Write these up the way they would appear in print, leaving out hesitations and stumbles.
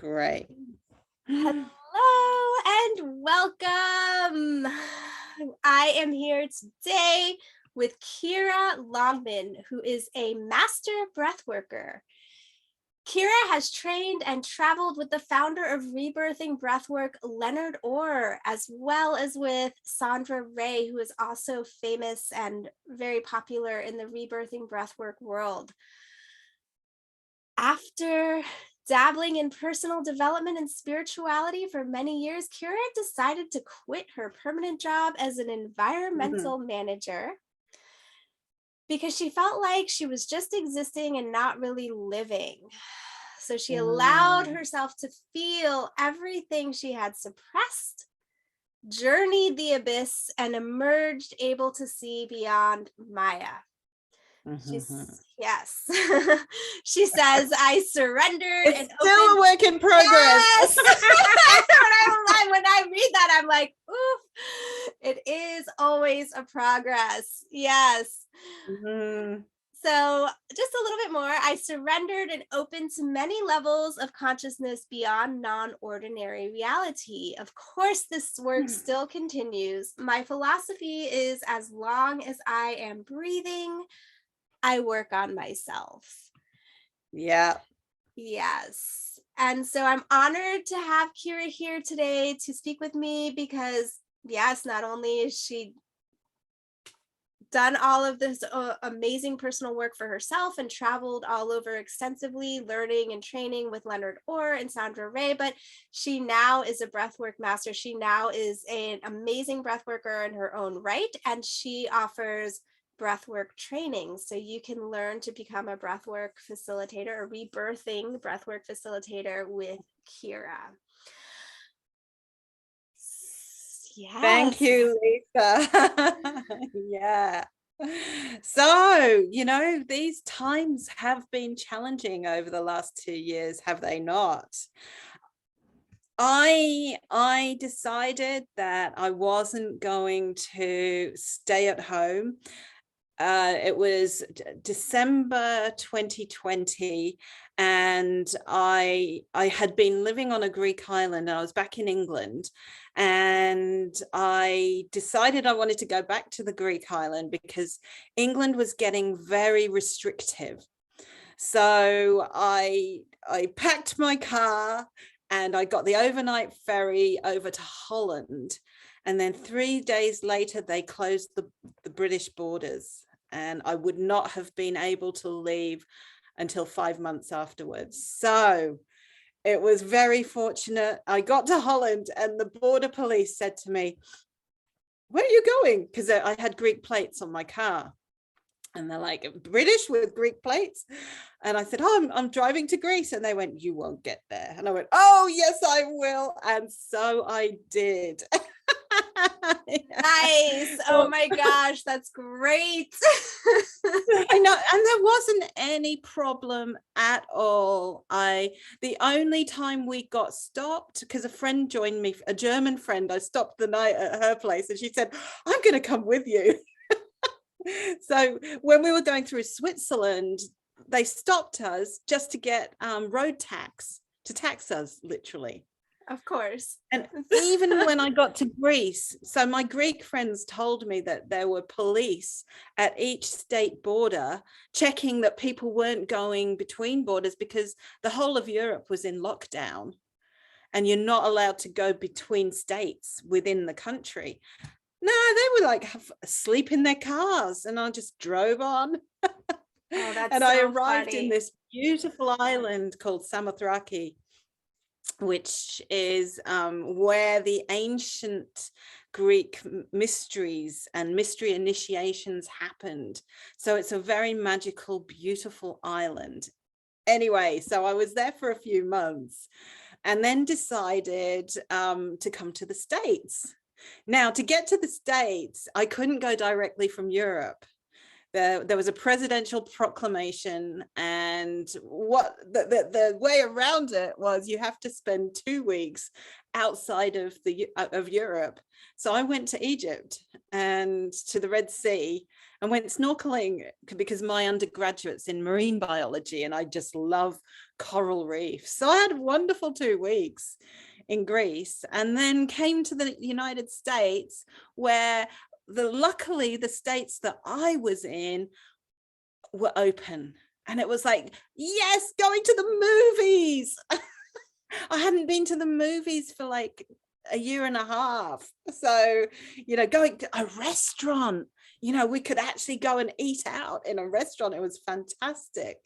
Great. Hello and welcome. I am here today with Ciara Longman, who is a master breathworker. Ciara has trained and traveled with the founder of Rebirthing Breathwork, Leonard Orr, as well as with Sandra Ray, who is also famous and very popular in the Rebirthing Breathwork world. After dabbling in personal development and spirituality for many years, Ciara decided to quit her permanent job as an environmental manager because she felt like she was just existing and not really living. So she allowed herself to feel everything she had suppressed, journeyed the abyss, and emerged able to see beyond Maya. Yes. She says, I surrendered. It's still a work in progress. Yes. When I read that, I'm like, oof, it is always a progress. Yes. So just a little bit more. I surrendered and opened to many levels of consciousness beyond non-ordinary reality. Of course, this work still continues. My philosophy is as long as I am breathing, I work on myself. Yeah. Yes. And so I'm honored to have Ciara here today to speak with me because, yes, not only is she done all of this amazing personal work for herself and traveled all over extensively, learning and training with Leonard Orr and Sandra Ray, but she now is a breathwork master. She now is an amazing breathworker in her own right, and she offers breathwork training. So you can learn to become a breathwork facilitator or rebirthing breathwork facilitator with Ciara. Yes. Thank you, Lisa. Yeah. So, these times have been challenging over the last 2 years, have they not? I decided that I wasn't going to stay at home. It was December 2020, and I had been living on a Greek island, and I was back in England, and I decided I wanted to go back to the Greek island because England was getting very restrictive. So I packed my car and I got the overnight ferry over to Holland. And then 3 days later, they closed the British borders, and I would not have been able to leave until 5 months afterwards. So it was very fortunate. I got to Holland and the border police said to me, where are you going? Because I had Greek plates on my car. And they're like, British with Greek plates? And I said, oh, I'm driving to Greece. And they went, you won't get there. And I went, oh, yes, I will. And so I did. Nice. Oh my gosh, that's great. I know. And there wasn't any problem at all. The only time we got stopped, because a friend joined me, a German friend, I stopped the night at her place and she said, I'm going to come with you. So when we were going through Switzerland, they stopped us just to get road tax, to tax us, literally. Of course. And even when I got to Greece, so my Greek friends told me that there were police at each state border checking that people weren't going between borders because the whole of Europe was in lockdown and you're not allowed to go between states within the country. No, they were like asleep in their cars, and I just drove on. Oh, that's and so I arrived funny. in this beautiful island called Samothraki, which is where the ancient Greek mysteries and mystery initiations happened. So it's a very magical, beautiful island. Anyway, so I was there for a few months and then decided to come to the States. Now, to get to the States, I couldn't go directly from Europe. There was a presidential proclamation, and what the way around it was you have to spend 2 weeks outside of Europe. So I went to Egypt and to the Red Sea, and went snorkeling because my undergraduate's in marine biology and I just love coral reefs. So I had a wonderful 2 weeks in Greece, and then came to the United States, where luckily the states that I was in were open. And it was like, yes, going to the movies. I hadn't been to the movies for like a year and a half. So, going to a restaurant, we could actually go and eat out in a restaurant. It was fantastic.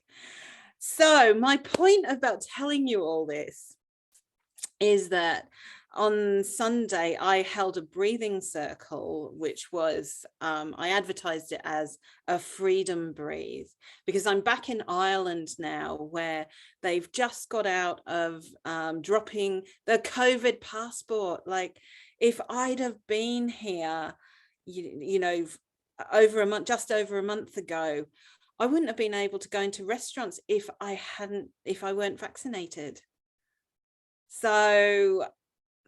So my point about telling you all this is that on Sunday, I held a breathing circle, which was, I advertised it as a freedom breathe, because I'm back in Ireland now, where they've just got out of dropping the COVID passport. Like, if I'd have been here, just over a month ago, I wouldn't have been able to go into restaurants if I weren't vaccinated. So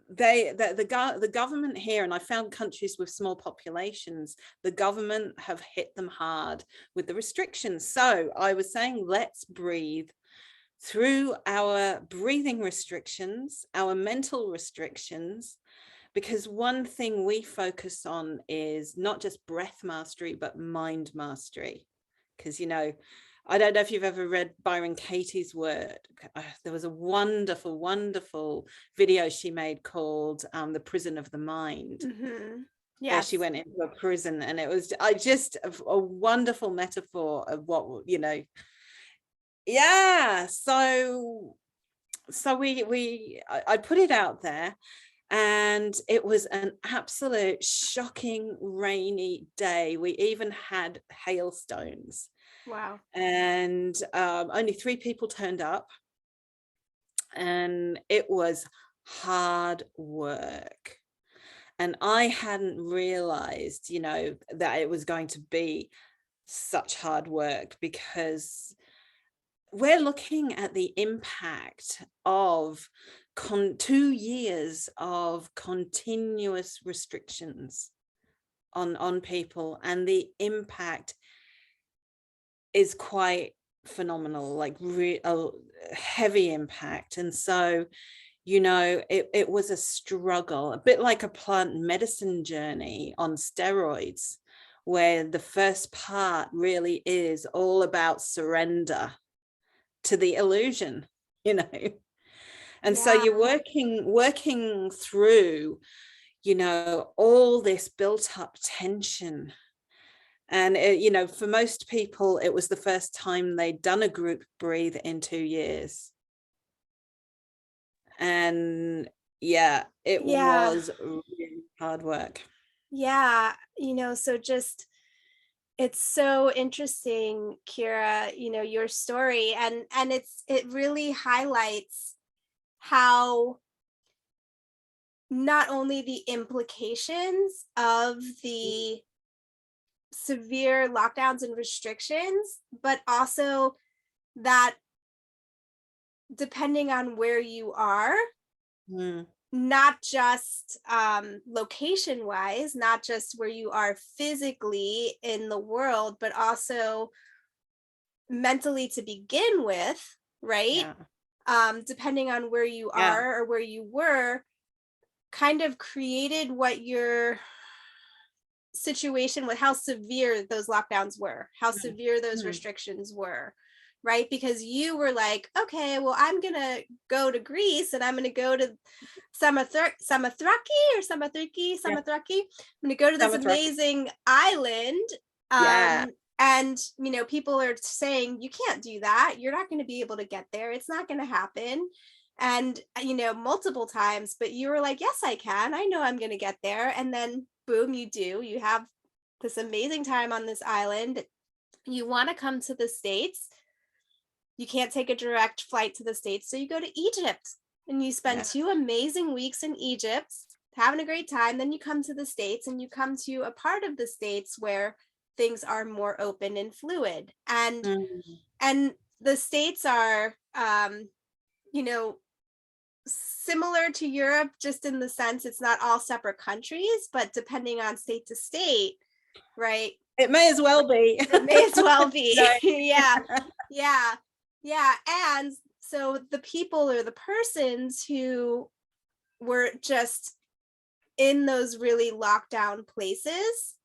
the government here, and I found countries with small populations, the government have hit them hard with the restrictions. So I was saying, let's breathe through our breathing restrictions, our mental restrictions, because one thing we focus on is not just breath mastery, but mind mastery. Because, I don't know if you've ever read Byron Katie's work. There was a wonderful, wonderful video she made called The Prison of the Mind. Mm-hmm. Yes. Where she went into a prison, and it was just a wonderful metaphor of what, yeah. So I put it out there, and it was an absolute shocking rainy day. We even had hailstones. Wow. And only 3 people turned up, and it was hard work. And I hadn't realized, that it was going to be such hard work, because we're looking at the impact of 2 years of continuous restrictions on people, and the impact is quite phenomenal, like a heavy impact. And so, it was a struggle, a bit like a plant medicine journey on steroids, where the first part really is all about surrender to the illusion, and so you're working through, all this built up tension. And, for most people, it was the first time they'd done a group breathe in 2 years. And it was really hard work. Yeah. So just, it's so interesting, Ciara, your story, and it really highlights how not only the implications of the severe lockdowns and restrictions, but also that depending on where you are, not just location wise, not just where you are physically in the world, but also mentally to begin with, right? Depending on where you are or where you were, kind of created what your situation with, how severe those lockdowns were, how severe those restrictions were, right? Because you were like, okay, well, I'm gonna go to Greece, and I'm gonna go to Samothrace. I'm gonna go to this amazing island. And people are saying, you can't do that, you're not going to be able to get there, it's not going to happen. And multiple times, but you were like, yes, I can, I know I'm going to get there. And then boom, you have this amazing time on this island. You want to come to the States, you can't take a direct flight to the States, so you go to Egypt, and you spend 2 amazing weeks in Egypt having a great time. Then you come to the States, and you come to a part of the States where things are more open and fluid, and the States are similar to Europe, just in the sense it's not all separate countries, but depending on state to state, right, It may as well be. It may as well be. No. Yeah. And so the people or the persons who were just in those really locked down places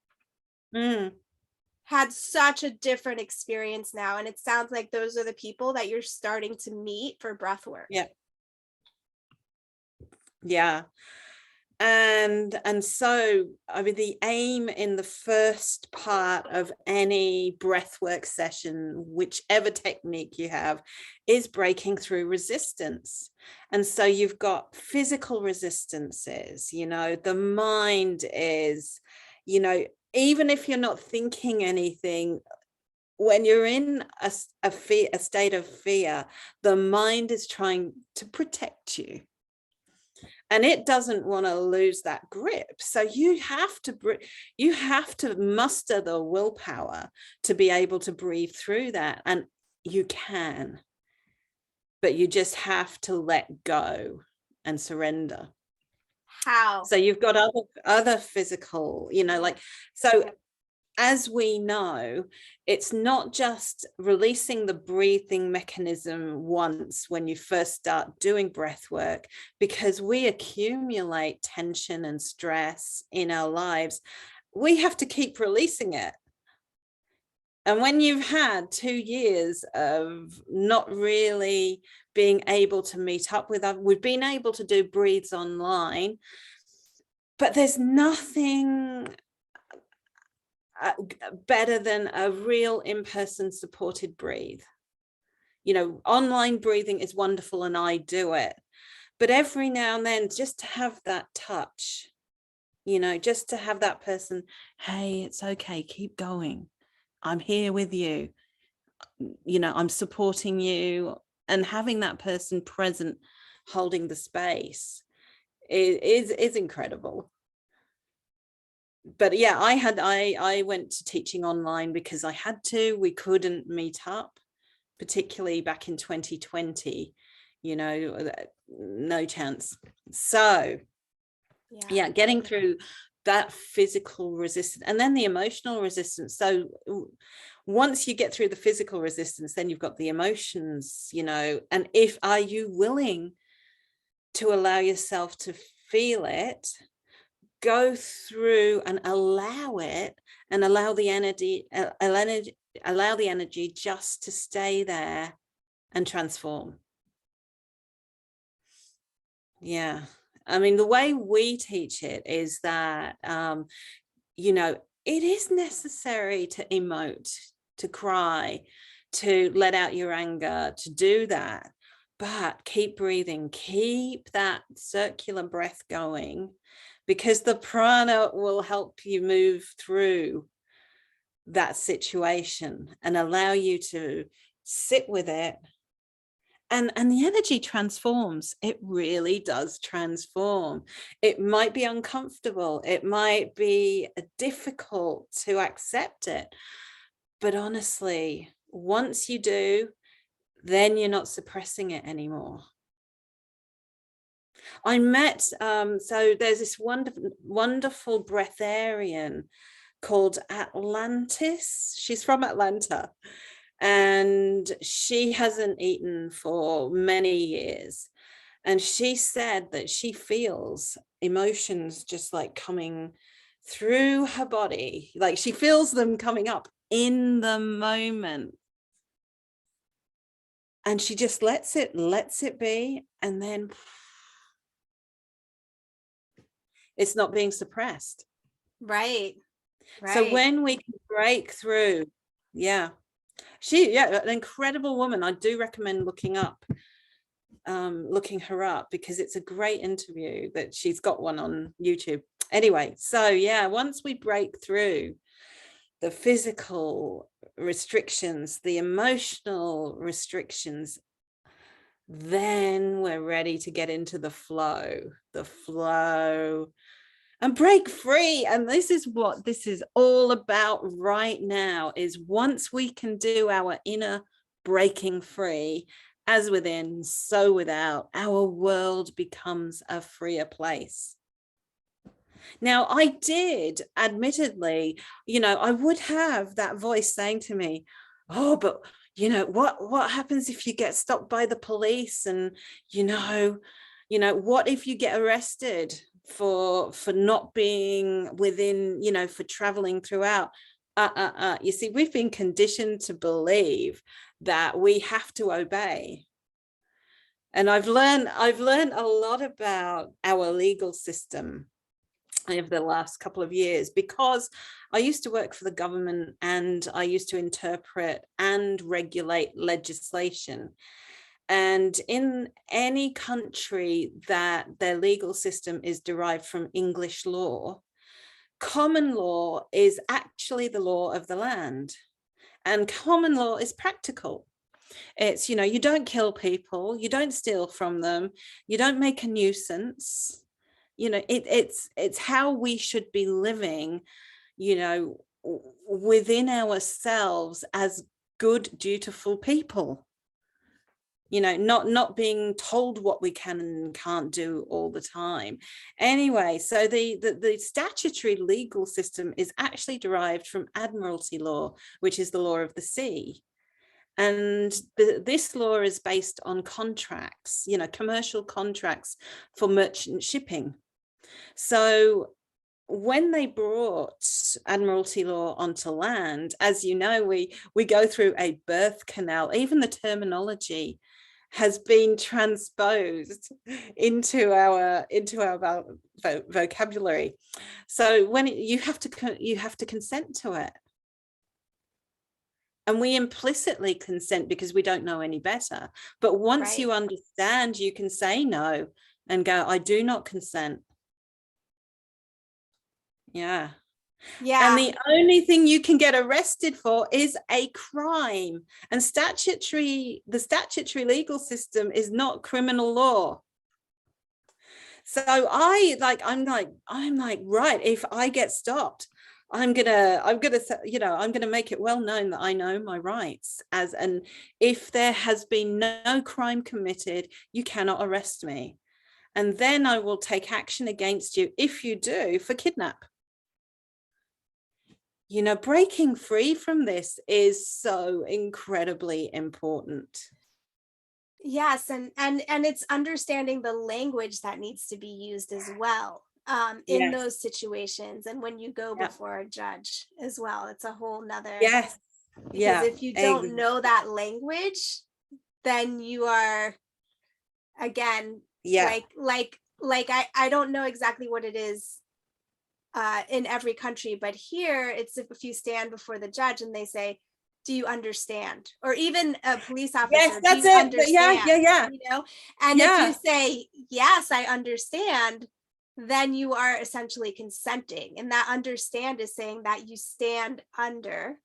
had such a different experience now. And it sounds like those are the people that you're starting to meet for breath work. Yeah. And so, I mean, the aim in the first part of any breathwork session, whichever technique you have, is breaking through resistance. And so you've got physical resistances, you know, the mind is, you know, even if you're not thinking anything, when you're in a state of fear, the mind is trying to protect you. And it doesn't want to lose that grip. So you have to muster the willpower to be able to breathe through that. And you can, but you just have to let go and surrender. How? So you've got other physical, you know, like, so as we know, it's not just releasing the breathing mechanism once when you first start doing breath work, because we accumulate tension and stress in our lives. We have to keep releasing it. And when you've had 2 years of not really being able to meet up with us, we've been able to do breathes online, but there's nothing better than a real in-person supported breathe. You know, online breathing is wonderful and I do it, but every now and then just to have that touch, you know, just to have that person, hey, it's okay, keep going, I'm here with you, you know, I'm supporting you, and having that person present holding the space is incredible. But yeah, I went to teaching online because I had to. We couldn't meet up, particularly back in 2020, you know, no chance. So yeah, getting through that physical resistance and then the emotional resistance. So once you get through the physical resistance, then you've got the emotions, you know, and are you willing to allow yourself to feel it, go through and allow it, and allow the energy just to stay there and transform. Yeah, I mean, the way we teach it is that you know, it is necessary to emote, to cry, to let out your anger, to do that, but keep breathing, keep that circular breath going, because the prana will help you move through that situation and allow you to sit with it. And the energy transforms. It really does transform. It might be uncomfortable. It might be difficult to accept it. But honestly, once you do, then you're not suppressing it anymore. I met, so there's this wonderful breatharian called Atlantis. She's from Atlanta, and she hasn't eaten for many years. And she said that she feels emotions just like coming through her body, like she feels them coming up in the moment. And she just lets it be, and then it's not being suppressed. Right. So when we can break through, an incredible woman. I do recommend looking her up, because it's a great interview that she's got one on YouTube. Anyway, so yeah, once we break through the physical restrictions, the emotional restrictions, then we're ready to get into the flow and break free. And this is what this is all about right now, is once we can do our inner breaking free, as within, so without, our world becomes a freer place. Now, I did, admittedly, I would have that voice saying to me, oh, but what happens if you get stopped by the police, and what if you get arrested for not being within, for traveling throughout? You see, we've been conditioned to believe that we have to obey. And I've learned a lot about our legal system over the last couple of years, because I used to work for the government and I used to interpret and regulate legislation. And in any country that their legal system is derived from English law, common law is actually the law of the land. And common law is practical. It's, you don't kill people, you don't steal from them, you don't make a nuisance. It's how we should be living, within ourselves as good, dutiful people. Not being told what we can and can't do all the time. Anyway, so the statutory legal system is actually derived from admiralty law, which is the law of the sea. And this law is based on contracts, commercial contracts for merchant shipping. So when they brought admiralty law onto land, as you know, we go through a birth canal. Even the terminology has been transposed into our vocabulary. So when you have to consent to it. And we implicitly consent because we don't know any better. But once you understand, you can say no and go, I do not consent. Yeah. And the only thing you can get arrested for is a crime. And the statutory legal system is not criminal law. So I'm like, right, if I get stopped, I'm gonna make it well known that I know my rights, and if there has been no crime committed, you cannot arrest me. And then I will take action against you if you do for kidnap. Breaking free from this is so incredibly important. Yes, and it's understanding the language that needs to be used as well in those situations, and when you go before a judge as well, it's a whole nother. Yes. Because if you don't know that language, then you are, again, like I don't know exactly what it is in every country, but here it's if you stand before the judge and they say, do you understand? Or even a police officer, yes, that's do you it. understand? Yeah. And if you say, yes, I understand, then you are essentially consenting. And that understand is saying that you stand under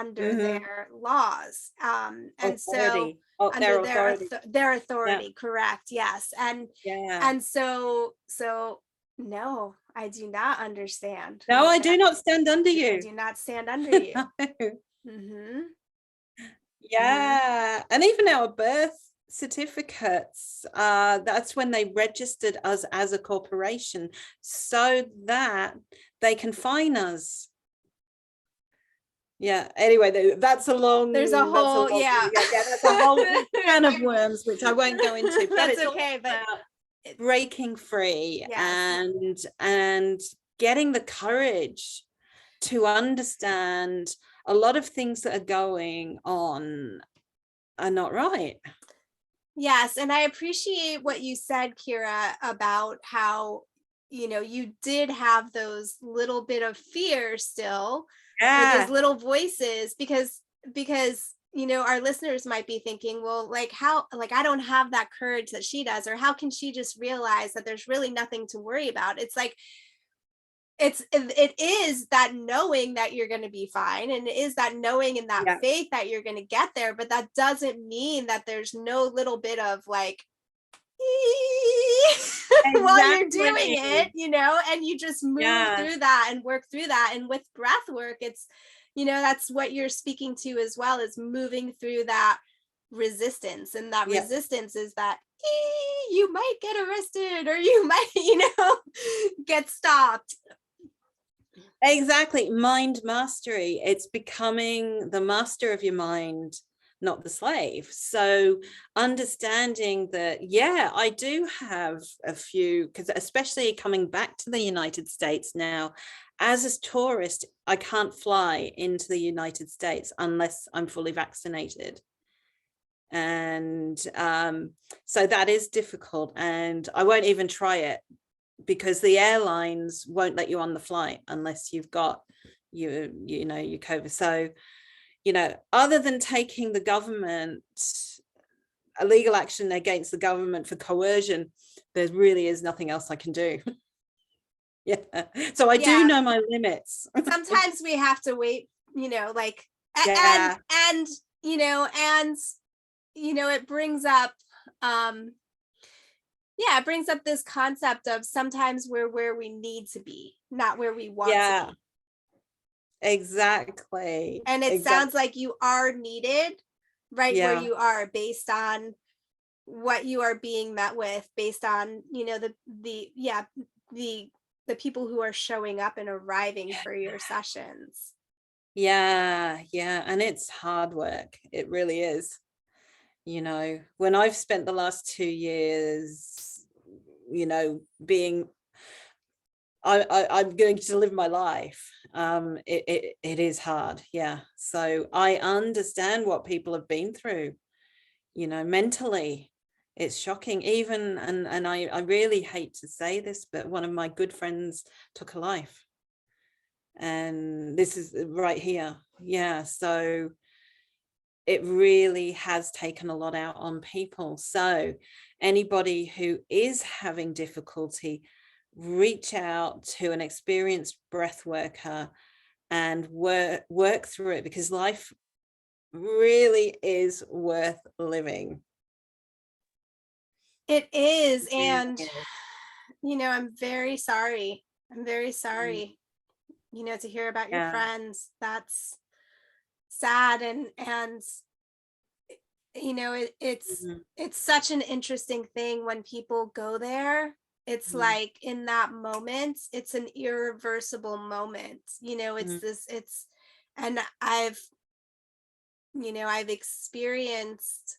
their laws. And authority. So under their authority, correct. Yes. And so no, I do not understand. No, I do not stand under you. I do not stand under you. Mm-hmm. Yeah. And even our birth certificates, that's when they registered us as a corporation so that they can fine us. Yeah. Anyway, that's a long. There's a whole that's a whole can of worms, which I won't go into. But that's it's okay. But breaking free and getting the courage to understand a lot of things that are going on are not right. Yes, and I appreciate what you said, Ciara, about how you did have those little bit of fear still, or those little voices, because our listeners might be thinking, well, how I don't have that courage that she does, or how can she just realize that there's really nothing to worry about? It's like it is that knowing that you're going to be fine, and it is that knowing and that faith that you're going to get there, but that doesn't mean that there's no little bit of while you're doing it, and you just move through that and work through that. And with breath work, it's that's what you're speaking to as well, is moving through that resistance, and that Yeah. resistance is that you might get arrested, or you might, get stopped. Exactly. Mind mastery. It's becoming the master of your mind, not the slave. So understanding that, yeah, I do have a few, because especially coming back to the United States now, as a tourist, I can't fly into the United States unless I'm fully vaccinated. And so that is difficult, and I won't even try it, because the airlines won't let you on the flight unless you've got your COVID. So, other than taking the government, a legal action against the government for coercion, there really is nothing else I can do. Yeah. So I do know my limits. Sometimes we have to wait, like, Yeah. and it brings up, it brings up this concept of sometimes we're where we need to be, not where we want to be. Exactly. And it sounds like you are needed right where you are, based on what you are being met with, based on, the people who are showing up and arriving for your sessions. Yeah. And it's hard work. It really is. When I've spent the last 2 years, being, I'm going to live my life. It is hard. Yeah. So I understand what people have been through, mentally. It's shocking. Even, and I really hate to say this, but one of my good friends took a life. And this is right here. Yeah. So it really has taken a lot out on people. So anybody who is having difficulty, reach out to an experienced breath worker and work through it, because life really is worth living. It is. And I'm very sorry. To hear about your friends. That's sad. And it's such an interesting thing when people go there. It's like, in that moment, it's an irreversible moment. And I've experienced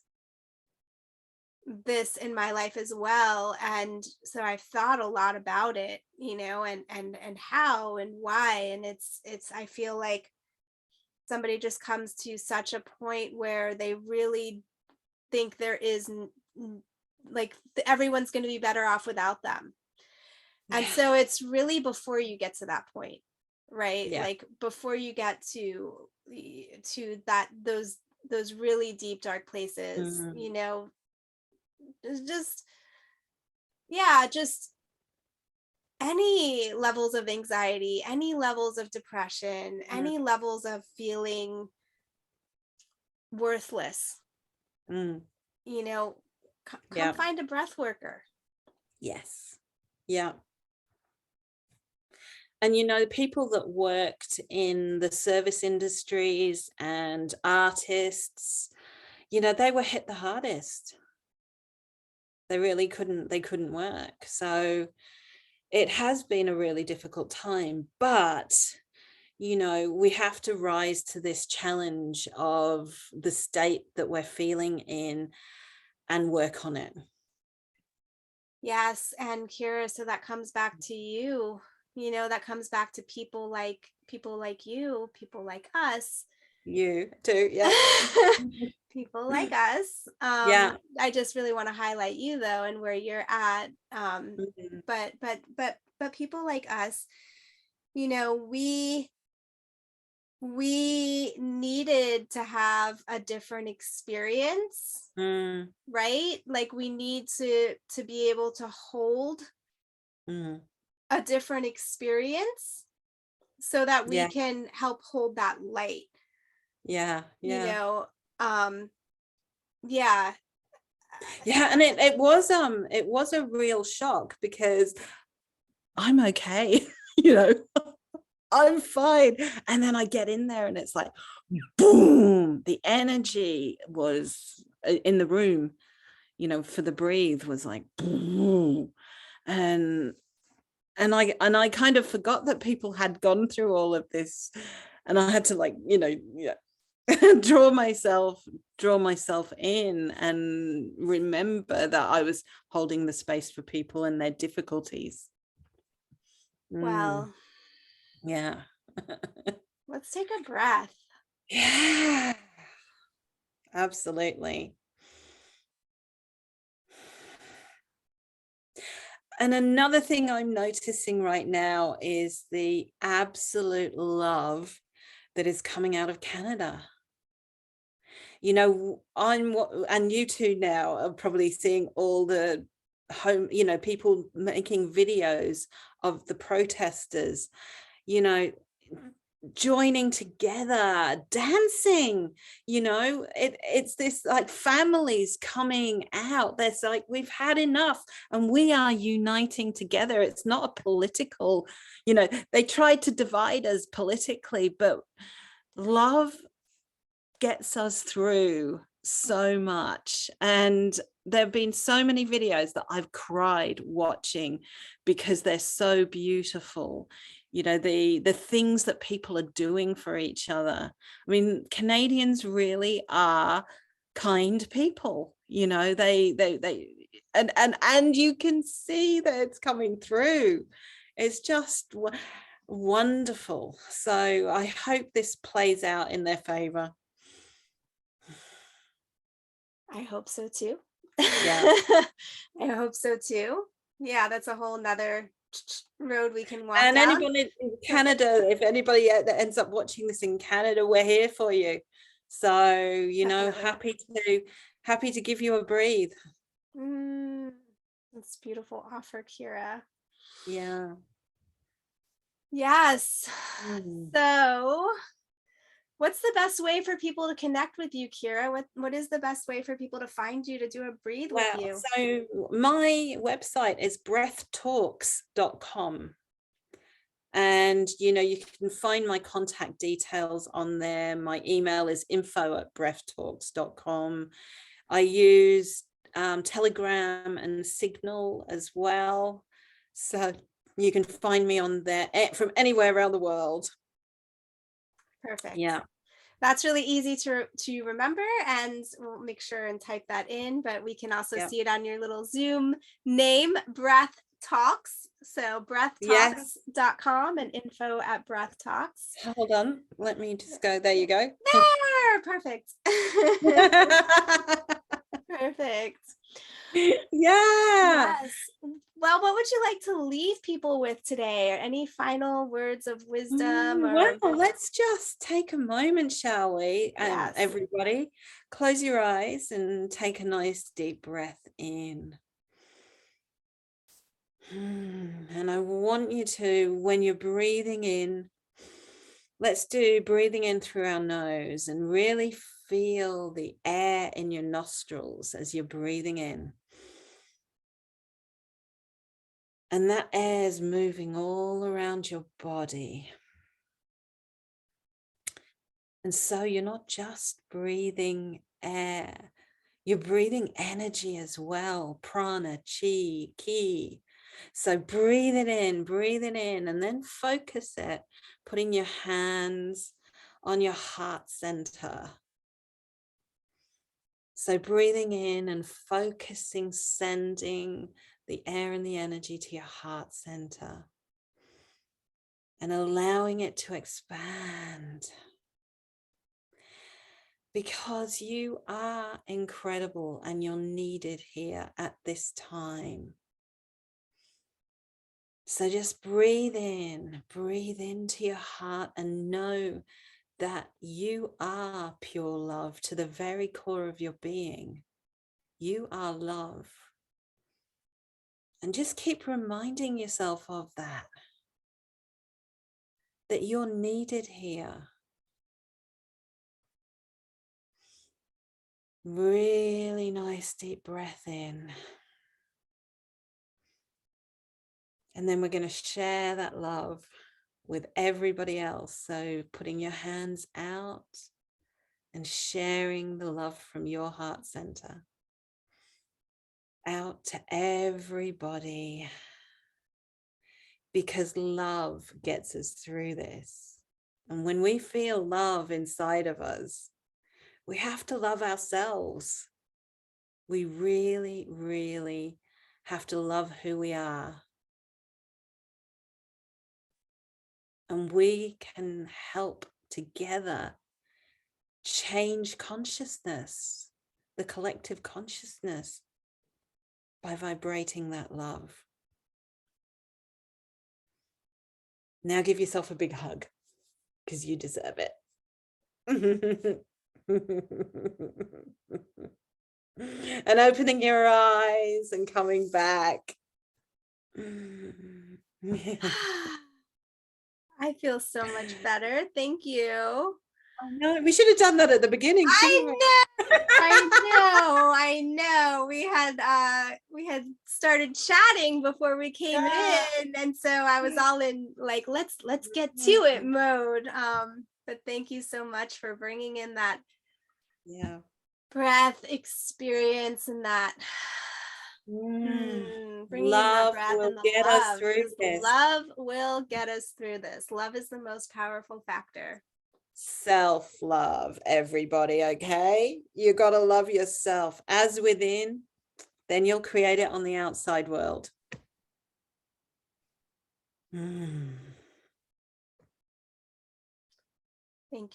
this in my life as well, and so I've thought a lot about it, and how and why. And it's I feel like somebody just comes to such a point where they really think there is like everyone's going to be better off without them. And so it's really before you get to that point, right? Like before you get to that, those really deep dark places, just any levels of anxiety, any levels of depression, any levels of feeling worthless, come find a breath worker. Yes. Yeah. And people that worked in the service industries and artists, they were hit the hardest. They really couldn't work. So it has been a really difficult time, but we have to rise to this challenge of the state that we're feeling in and work on it. Yes. And Ciara, so that comes back to you, that comes back to people like you, people like us. You too. Yeah. People like us. I just really want to highlight you though, and where you're at. But people like us, we needed to have a different experience, right? Like we need to be able to hold a different experience so that we can help hold that light. Yeah. And it was a real shock, because I'm okay. I'm fine. And then I get in there and it's like, boom, the energy was in the room, you know, for the breathe was like, and I kind of forgot that people had gone through all of this, and I had to, like, you know, draw myself in and remember that I was holding the space for people and their difficulties. Well, yeah. Let's take a breath. Yeah, absolutely. And another thing I'm noticing right now is the absolute love that is coming out of Canada. You know, and you two now are probably seeing all the home, you know, people making videos of the protesters, you know, joining together, dancing, you know, it's this like families coming out. There's like, we've had enough and we are uniting together. It's not a political, you know, they tried to divide us politically, but love gets us through so much. And there have been so many videos that I've cried watching because they're so beautiful. You know, the things that people are doing for each other. I mean, Canadians really are kind people, you know, and you can see that it's coming through. It's just wonderful. So I hope this plays out in their favor. I hope so too. Yeah. I hope so too. Yeah, that's a whole nother road we can walk and down. Anybody in Canada, if anybody that ends up watching this in Canada, we're here for you. So, you know, happy to give you a breathe. That's beautiful offer, Ciara. Yeah. Yes. So what's the best way for people to connect with you, Ciara? What is the best way for people to find you, to do a breathe with you? So my website is breathtalks.com. And, you know, you can find my contact details on there. My email is info@breathtalks.com. I use Telegram and Signal as well. So you can find me on there from anywhere around the world. Perfect. Yeah. That's really easy to remember, and we'll make sure and type that in, but we can also see it on your little Zoom name, Breath Talks. So breathtalks.com and info@breathtalks. Hold on, let me just go. There you go. There, perfect. Perfect. Yeah. Yes. Well, what would you like to leave people with today, or any final words of wisdom? Well, let's just take a moment, shall we? And yes. Everybody, close your eyes and take a nice deep breath in. And I want you to, when you're breathing in, let's do breathing in through our nose and really feel the air in your nostrils as you're breathing in. And that air is moving all around your body. And so you're not just breathing air, you're breathing energy as well, prana, chi, ki. So breathe it in, and then focus it, putting your hands on your heart center. So breathing in and focusing, sending the air and the energy to your heart center and allowing it to expand. Because you are incredible and you're needed here at this time. So just breathe into your heart and know that you are pure love to the very core of your being. You are love. And just keep reminding yourself of that you're needed here. Really nice deep breath in. And then we're going to share that love with everybody else. So putting your hands out and sharing the love from your heart center out to everybody, because love gets us through this. And when we feel love inside of us, we have to love ourselves. We really, really have to love who we are. And we can help together change consciousness, the collective consciousness, by vibrating that love. Now give yourself a big hug, because you deserve it. And opening your eyes and coming back. I feel so much better. Thank you. No, we should have done that at the beginning. I know. We had started chatting before we came in, and so I was all in like let's get to it mode. But thank you so much for bringing in that breath experience and that love will get us through this. Love will get us through this. Love is the most powerful factor. Self-love, everybody. Okay, you got to love yourself as within, then you'll create it on the outside world. Thank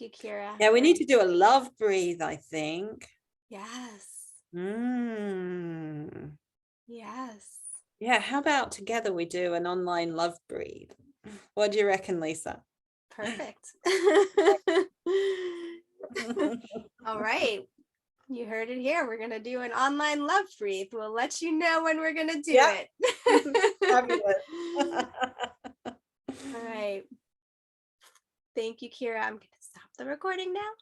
you, Ciara. Yeah, we need to do a love breathe, I think. Yes. Yes. Yeah, how about together we do an online love breathe? What do you reckon, Lisa? Perfect. All right. You heard it here. We're going to do an online love breathe. We'll let you know when we're going to do it. Fabulous. All right. Thank you, Ciara. I'm going to stop the recording now.